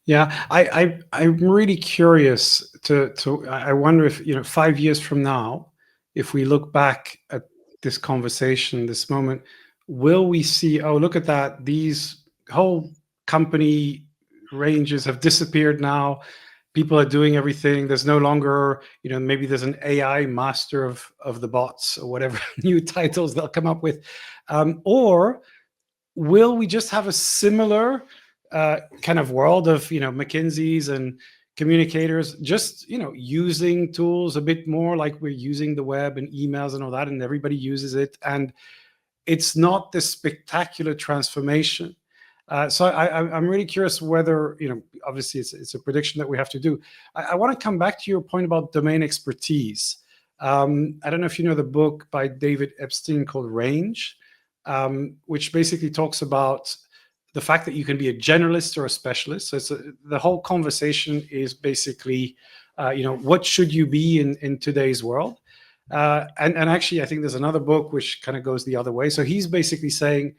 [SPEAKER 2] Yeah, I'm really curious to I wonder if, 5 years from now, if we look back at this conversation, this moment, will we see, oh, look at that, these whole company ranges have disappeared now. People are doing everything. There's no longer, maybe there's an AI master of the bots or whatever new titles they'll come up with. Or will we just have a similar kind of world of McKinsey's and communicators just using tools a bit more like we're using the web and emails and all that, and everybody uses it, and it's not this spectacular transformation. So I'm really curious whether, obviously it's a prediction that we have to do. I want to come back to your point about domain expertise. I don't know if you know the book by David Epstein called Range, which basically talks about the fact that you can be a generalist or a specialist. So the whole conversation is basically, what should you be in today's world? And actually, I think there's another book which kind of goes the other way. So he's basically saying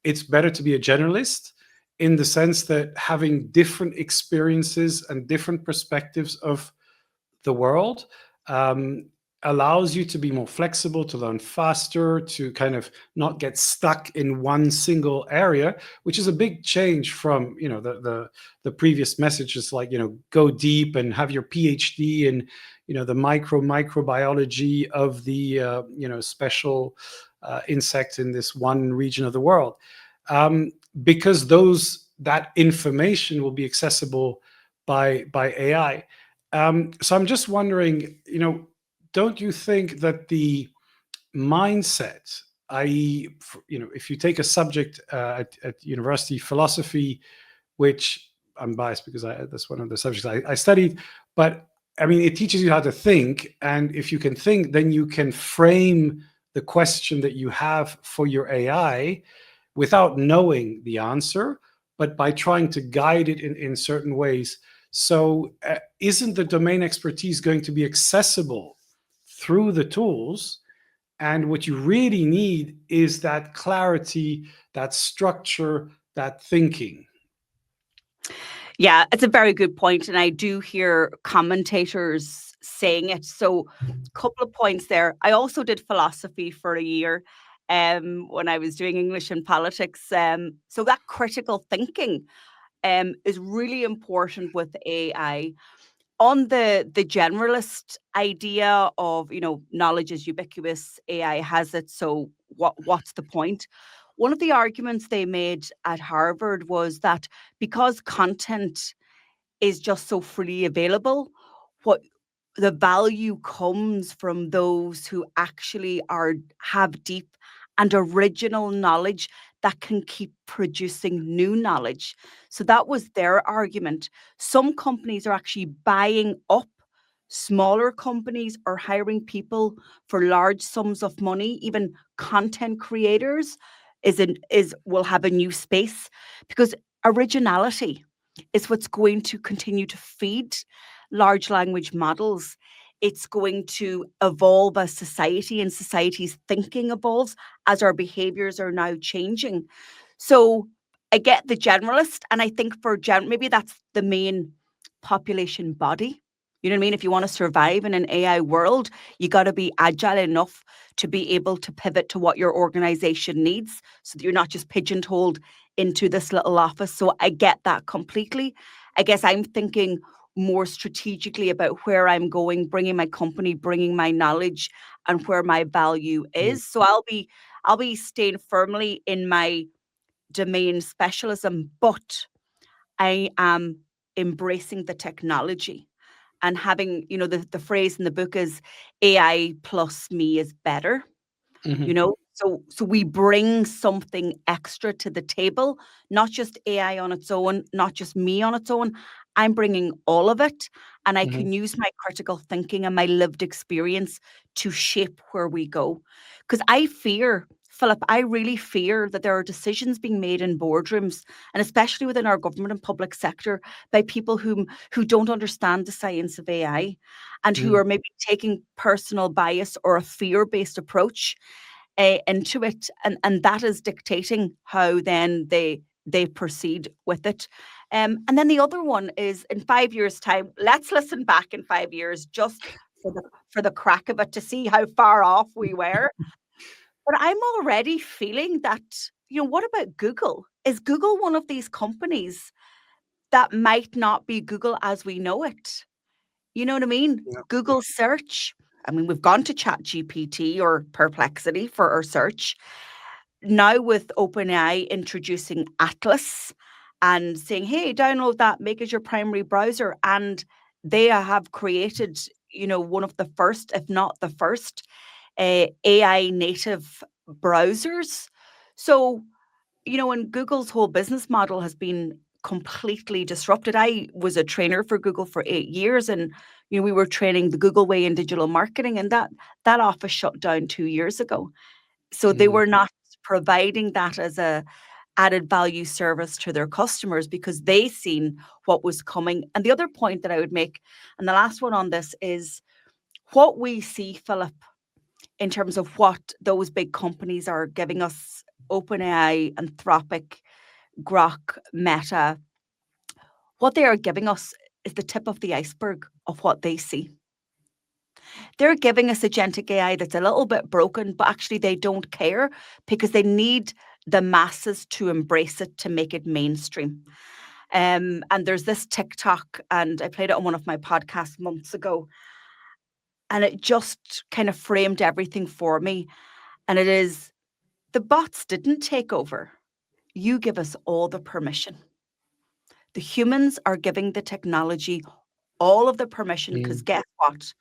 [SPEAKER 2] it's better to be a generalist in the sense that having different experiences and different perspectives of the world um, allows you to be more flexible, to learn faster, to kind of not get stuck in one single area, which is a big change from the previous messages, like go deep and have your PhD in the microbiology of the special insect in this one region of the world, because that information will be accessible by AI. So I'm just wondering, don't you think that the mindset, i.e., if you take a subject at university, philosophy, which I'm biased because that's one of the subjects I studied, but I mean, it teaches you how to think, and if you can think, then you can frame the question that you have for your AI without knowing the answer, but by trying to guide it in certain ways. So, isn't the domain expertise going to be accessible through the tools? And what you really need is that clarity, that structure, that thinking.
[SPEAKER 3] Yeah, it's a very good point, and I do hear commentators saying it. So, a couple of points there. I also did philosophy for a year when I was doing English and politics. So that critical thinking is really important with AI. On the generalist idea of, knowledge is ubiquitous, AI has it, so what's the point? One of the arguments they made at Harvard was that because content is just so freely available, what the value comes from those who actually have deep and original knowledge that can keep producing new knowledge. So that was their argument. Some companies are actually buying up smaller companies or hiring people for large sums of money. Even content creators will have a new space, because originality is what's going to continue to feed large language models. It's going to evolve as society, and society's thinking evolves as our behaviors are now changing. So I get the generalist, and I think for maybe that's the main population body. You know what I mean? If you want to survive in an AI world, you got to be agile enough to be able to pivot to what your organization needs, so that you're not just pigeonholed into this little office. So I get that completely. I guess I'm thinking more strategically about where I'm going, bringing my company, bringing my knowledge, and where my value
[SPEAKER 2] Mm.
[SPEAKER 3] is. So I'll be staying firmly in my domain specialism, but I am embracing the technology and having, the phrase in the book is AI plus me is better.
[SPEAKER 2] Mhm.
[SPEAKER 3] So we bring something extra to the table, not just AI on its own, not just me on its own. I'm bringing all of it, and I
[SPEAKER 2] Mhm.
[SPEAKER 3] can use my critical thinking and my lived experience to shape where we go. Because I fear, Philip, I really fear that there are decisions being made in boardrooms, and especially within our government and public sector, by people who don't understand the science of AI, and who
[SPEAKER 2] Mhm.
[SPEAKER 3] are maybe taking personal bias or a fear-based approach into it, and that is dictating how then they proceed with it. And then the other one is, in 5 years' time, let's listen back in 5 years just for the crack of it, to see how far off we were. But I'm already feeling that, what about Google? Is Google one of these companies that might not be Google as we know it? You know what I mean?
[SPEAKER 2] Yeah.
[SPEAKER 3] Google search. I mean, we've gone to Chat GPT or Perplexity for our search. Now with OpenAI introducing Atlas and saying, hey, download that, make it your primary browser. And they have created, one of the first, if not the first, AI native browsers. So, and Google's whole business model has been completely disrupted. I was a trainer for Google for 8 years, and we were training the Google way in digital marketing, and that office shut down 2 years ago. So they
[SPEAKER 2] Mhm.
[SPEAKER 3] were not providing that as a added value service to their customers, because they seen what was coming. And the other point that I would make, and the last one on this, is what we see, Philip, in terms of what those big companies are giving us, OpenAI, Anthropic, Grok, Meta, what they are giving us is the tip of the iceberg of what they see. They're giving us agentic AI that's a little bit broken, but actually they don't care, because they need the masses to embrace it, to make it mainstream. And there's this TikTok, and I played it on one of my podcasts months ago, and it just kind of framed everything for me. And it is, the bots didn't take over. You give us all the permission. The humans are giving the technology all of the permission, because
[SPEAKER 2] Mhm.
[SPEAKER 3] guess what?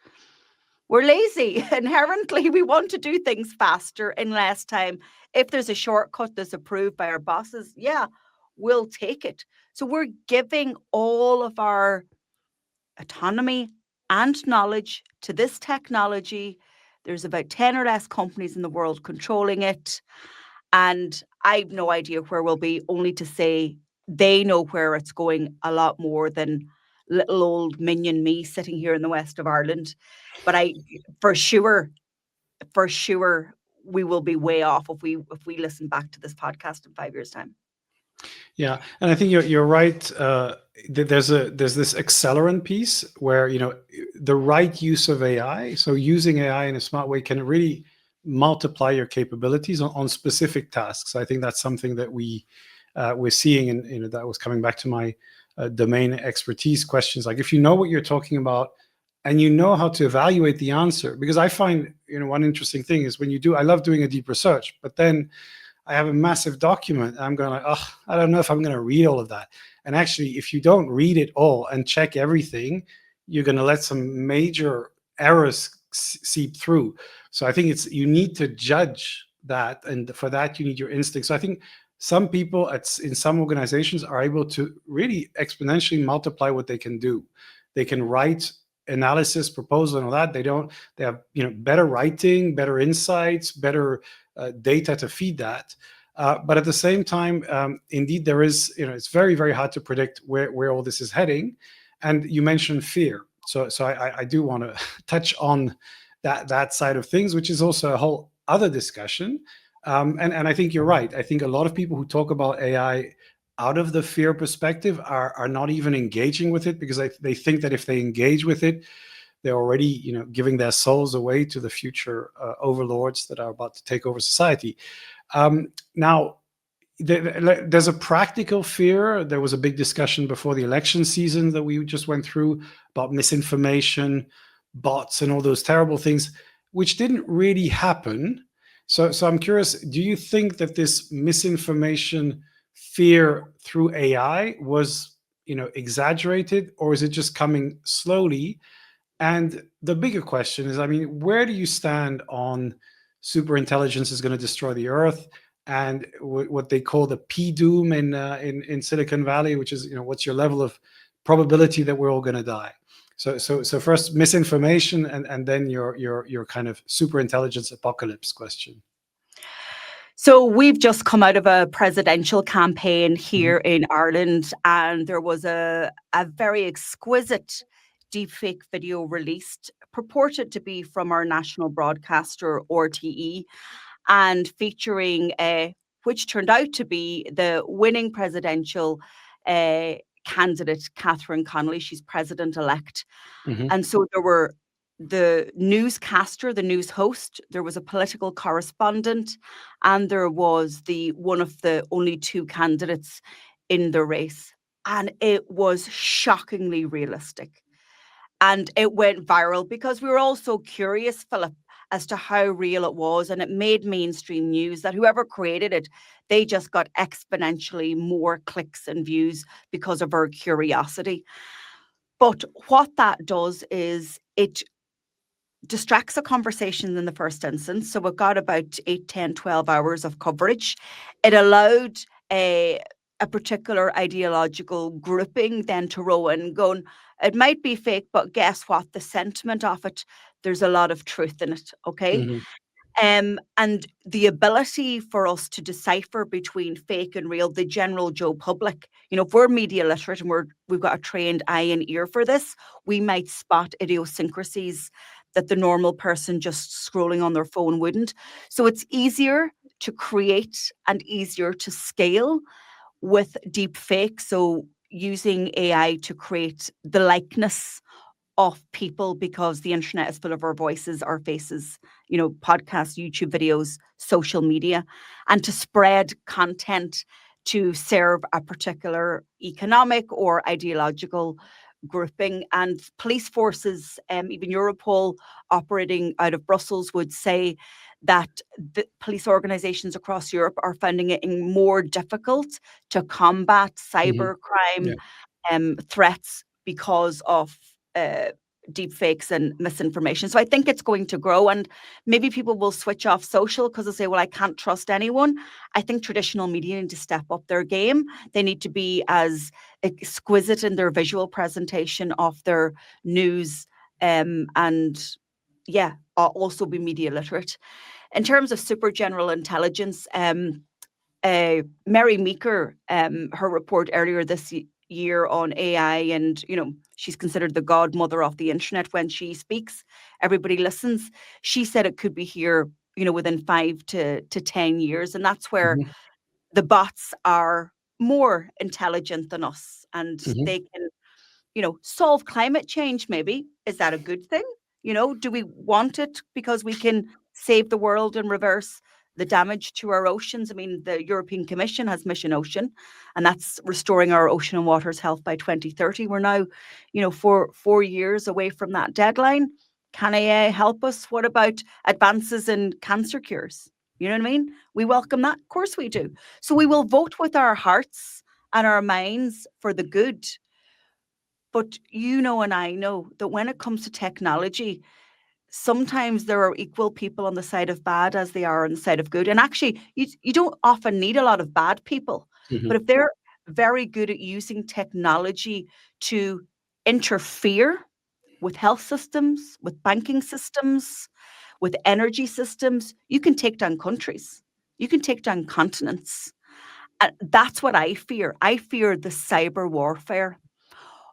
[SPEAKER 3] We're lazy. Inherently, we want to do things faster in less time. If there's a shortcut that's approved by our bosses, yeah, we'll take it. So we're giving all of our autonomy and knowledge to this technology. There's about 10 or less companies in the world controlling it. And I've no idea where we'll be, only to say they know where it's going a lot more than little old minion me sitting here in the west of Ireland. But for sure, we will be way off if we listen back to this podcast in 5 years' time.
[SPEAKER 2] Yeah, and I think you're right. There's this accelerant piece where the right use of AI. So using AI in a smart way can really multiply your capabilities on specific tasks. I think that's something that we're seeing, and that was coming back to my domain expertise questions. Like if you know what you're talking about and you know how to evaluate the answer, because I find one interesting thing is when you do. I love doing a deep research, but then I have a massive document. I'm going like, oh, I don't know if I'm going to read all of that. And actually, if you don't read it all and check everything, you're going to let some major errors seep through. So I think you need to judge that. And for that, you need your instinct. So I think some people in some organizations are able to really exponentially multiply what they can do. They can write analysis, proposal, and all that. They have better writing, better insights, better data to feed that. But at the same time, indeed, there is, it's very, very hard to predict where all this is heading. And you mentioned fear. So I do want to touch on that side of things, which is also a whole other discussion. And I think you're right. I think a lot of people who talk about AI out of the fear perspective are not even engaging with it, because they think that if they engage with it, they're already giving their souls away to the future overlords that are about to take over society. Now, there's a practical fear. There was a big discussion before the election season that we just went through about misinformation, bots, and all those terrible things, which didn't really happen. So I'm curious, do you think that this misinformation fear through AI was exaggerated, or is it just coming slowly? And the bigger question is, I mean, where do you stand on superintelligence is going to destroy the Earth, and what they call the P doom in Silicon Valley, which is what's your level of probability that we're all going to die? So first misinformation, and then your kind of superintelligence apocalypse question.
[SPEAKER 3] So we've just come out of a presidential campaign here in Ireland, and there was a very exquisite deepfake video released, purported to be from our national broadcaster RTE, and featuring which turned out to be the winning presidential candidate, Catherine Connolly. She's president-elect. And so there were the newscaster, the news host, there was a political correspondent, and there was one of the only two candidates in the race. And it was shockingly realistic. And it went viral because we were all so curious, Philip, as to how real it was. And it made mainstream news that whoever created it, they just got exponentially more clicks and views because of our curiosity. But what that does is it distracts a conversation in the first instance. So it got about 8, 10, 12 hours of coverage. It allowed a particular ideological grouping then to row in, going, it might be fake, but guess what? The sentiment of it, there's a lot of truth in it. Okay. And the ability for us to decipher between fake and real, the general Joe public, if we're media literate and we've got a trained eye and ear for this, we might spot idiosyncrasies that the normal person just scrolling on their phone wouldn't. So it's easier to create and easier to scale with deep fake. So using AI to create the likeness of people, because the internet is full of our voices, our faces, podcasts, YouTube videos, social media, and to spread content to serve a particular economic or ideological grouping. And police forces, even Europol operating out of Brussels, would say that the police organizations across Europe are finding it more difficult to combat cybercrime threats because of deep fakes and misinformation. So I think it's going to grow, and maybe people will switch off social because they say, well, I can't trust anyone. I think traditional media need to step up their game. They need to be as exquisite in their visual presentation of their news, and yeah, also be media literate. In terms of super general intelligence, Mary Meeker, her report earlier this year on AI, and she's considered the godmother of the internet. When she speaks, everybody listens. She said it could be here, within 5 to 10 years, and that's where
[SPEAKER 2] Mhm.
[SPEAKER 3] the bots are more intelligent than us, and
[SPEAKER 2] Mhm.
[SPEAKER 3] they can solve climate change. Maybe is that a good thing? Do we want it because we can save the world and reverse the damage to our oceans? I mean, the European Commission has Mission Ocean, and that's restoring our ocean and waters health by 2030. We're now, 4 years away from that deadline. Can AI help us? What about advances in cancer cures? You know what I mean? We welcome that. Of course we do. So we will vote with our hearts and our minds for the good. But and I know that when it comes to technology, sometimes there are equal people on the side of bad as they are on the side of good. And actually, you don't often need a lot of bad people. But
[SPEAKER 2] Mhm.
[SPEAKER 3] if they're very good at using technology to interfere with health systems, with banking systems, with energy systems, you can take down countries. You can take down continents. And that's what I fear. I fear the cyber warfare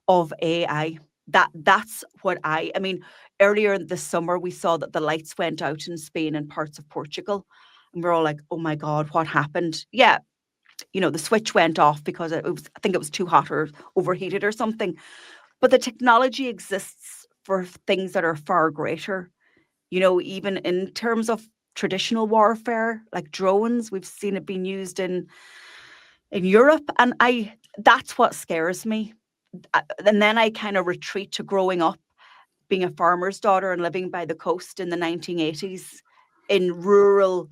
[SPEAKER 3] of AI. That's what I mean, earlier this summer we saw that the lights went out in Spain and parts of Portugal. And we're all like, oh my God, what happened? Yeah, the switch went off because I think it was too hot or overheated or something. But the technology exists for things that are far greater. Even in terms of traditional warfare, like drones, we've seen it being used in Europe. And that's what scares me. And then I kind of retreat to growing up, being a farmer's daughter and living by the coast in the 1980s in rural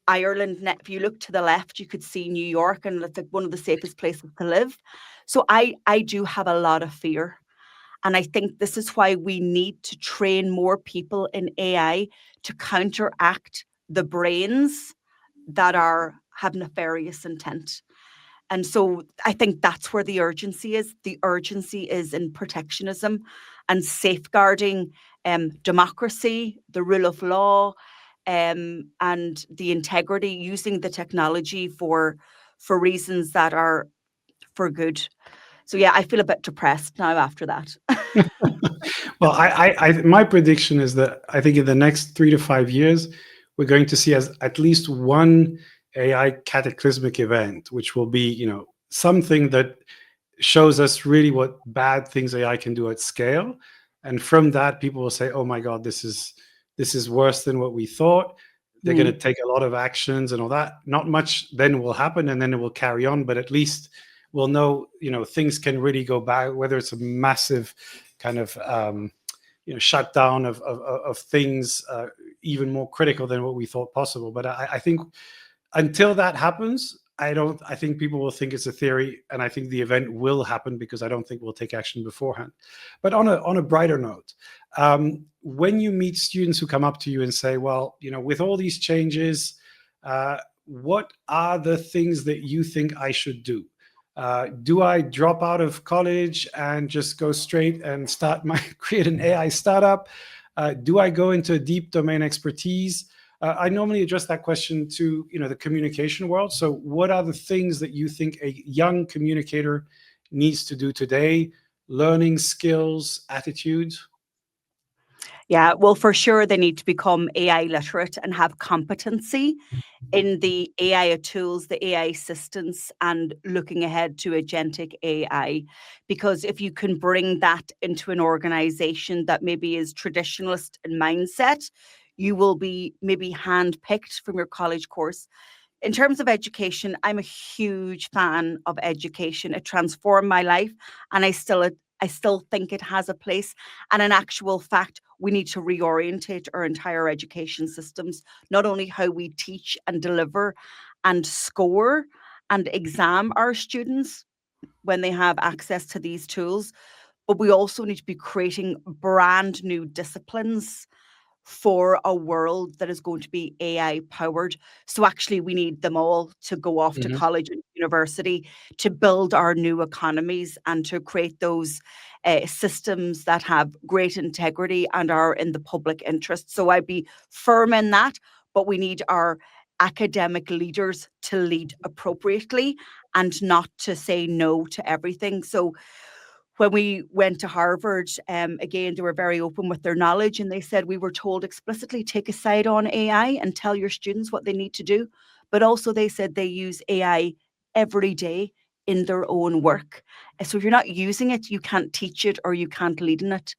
[SPEAKER 3] Ireland. If you look to the left, you could see New York, and it's like one of the safest places to live. So I do have a lot of fear. And I think this is why we need to train more people in AI to counteract the brains that have nefarious intent. And so I think that's where the urgency is. The urgency is in protectionism and safeguarding democracy, the rule of law, and the integrity, using the technology for reasons that are for good. So yeah, I feel a bit depressed now after that.
[SPEAKER 2] Well, my prediction is that I think in the next 3 to 5 years, we're going to see as at least one AI cataclysmic event, which will be, something that shows us really what bad things AI can do at scale. And from that, people will say, "Oh my God, this is worse than what we thought." They're going to take a lot of actions and all that. Not much then will happen, and then it will carry on. But at least we'll know, things can really go bad. Whether it's a massive kind of shutdown of things, even more critical than what we thought possible. But I think until that happens, I think people will think it's a theory, and I think the event will happen because I don't think we'll take action beforehand. But on a brighter note, when you meet students who come up to you and say, well, with all these changes, what are the things that you think I should do? Do I drop out of college and just go straight and create an AI startup? Do I go into deep domain expertise? I normally address that question to the communication world. So, what are the things that you think a young communicator needs to do today? Learning skills, attitudes.
[SPEAKER 3] Yeah, well, for sure, they need to become AI literate and have competency in the AI tools, the AI assistants, and looking ahead to agentic AI. Because if you can bring that into an organization that maybe is traditionalist in mindset, you will be maybe handpicked from your college course. In terms of education, I'm a huge fan of education. It transformed my life, and I still think it has a place. And in actual fact, we need to reorientate our entire education systems, not only how we teach and deliver and score and exam our students when they have access to these tools, but we also need to be creating brand new disciplines for a world that is going to be AI powered. So actually we need them all to go off to college and university to build our new economies and to create those systems that have great integrity and are in the public interest. So I'd be firm in that, but we need our academic leaders to lead appropriately and not to say no to everything. So when we went to Harvard, again, they were very open with their knowledge, and they said, we were told explicitly, take a side on AI and tell your students what they need to do. But also they said they use AI every day in their own work. So if you're not using it, you can't teach it or you can't lead in it.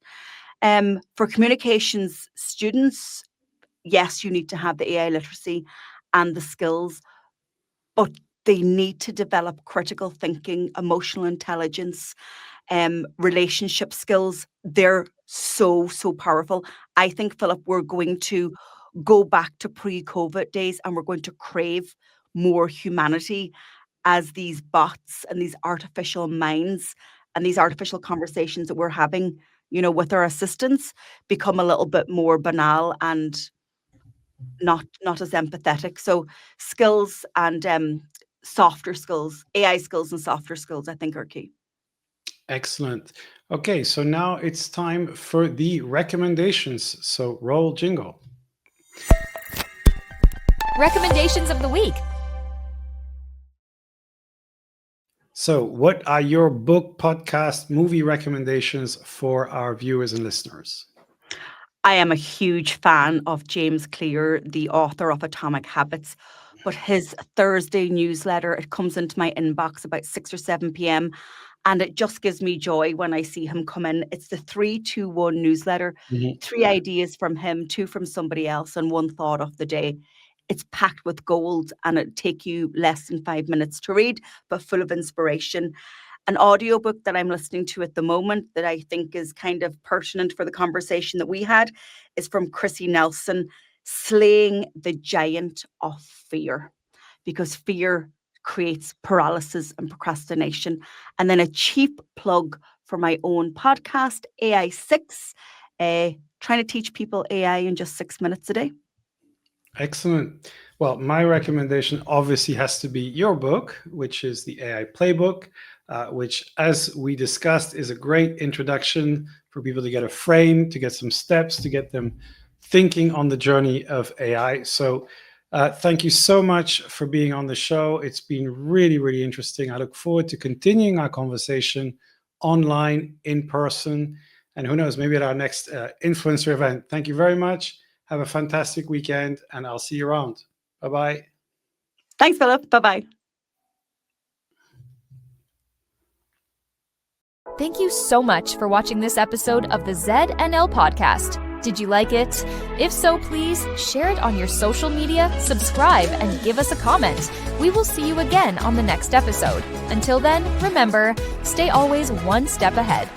[SPEAKER 3] For communications students, yes, you need to have the AI literacy and the skills, but they need to develop critical thinking, emotional intelligence, relationship skills. They're so powerful. I think, Philip, we're going to go back to pre-COVID days and we're going to crave more humanity as these bots and these artificial minds and these artificial conversations that we're having, with our assistants become a little bit more banal and not as empathetic. So skills and softer skills, AI skills and softer skills, I think are key.
[SPEAKER 2] Excellent. Okay, so now it's time for the recommendations. So roll jingle.
[SPEAKER 1] Recommendations of the week.
[SPEAKER 2] So what are your book, podcast, movie recommendations for our viewers and listeners?
[SPEAKER 3] I am a huge fan of James Clear, the author of Atomic Habits, but his Thursday newsletter, it comes into my inbox about 6 or 7 p.m. and it just gives me joy when I see him come in. It's the 3-2-1 newsletter, 3 ideas from him, 2 from somebody else, and 1 thought of the day. It's packed with gold and it'll take you less than 5 minutes to read, but full of inspiration. An audiobook that I'm listening to at the moment that I think is kind of pertinent for the conversation that we had is from Chrissy Nelson, Slaying the Giant of Fear, because fear creates paralysis and procrastination. And then a cheap plug for my own podcast, AI 6, trying to teach people AI in just 6 minutes a day.
[SPEAKER 2] Excellent. Well, my recommendation obviously has to be your book, which is the AI Playbook, which, as we discussed, is a great introduction for people to get a frame, to get some steps, to get them thinking on the journey of AI. So thank you so much for being on the show. It's been really, really interesting. I look forward to continuing our conversation online, in person, and who knows, maybe at our next influencer event. Thank you very much. Have a fantastic weekend, and I'll see you around. Bye-bye.
[SPEAKER 3] Thanks, Philip. Bye-bye.
[SPEAKER 1] Thank you so much for watching this episode of the ZNL podcast. Did you like it? If so, please share it on your social media, subscribe, and give us a comment. We will see you again on the next episode. Until then, remember, stay always one step ahead.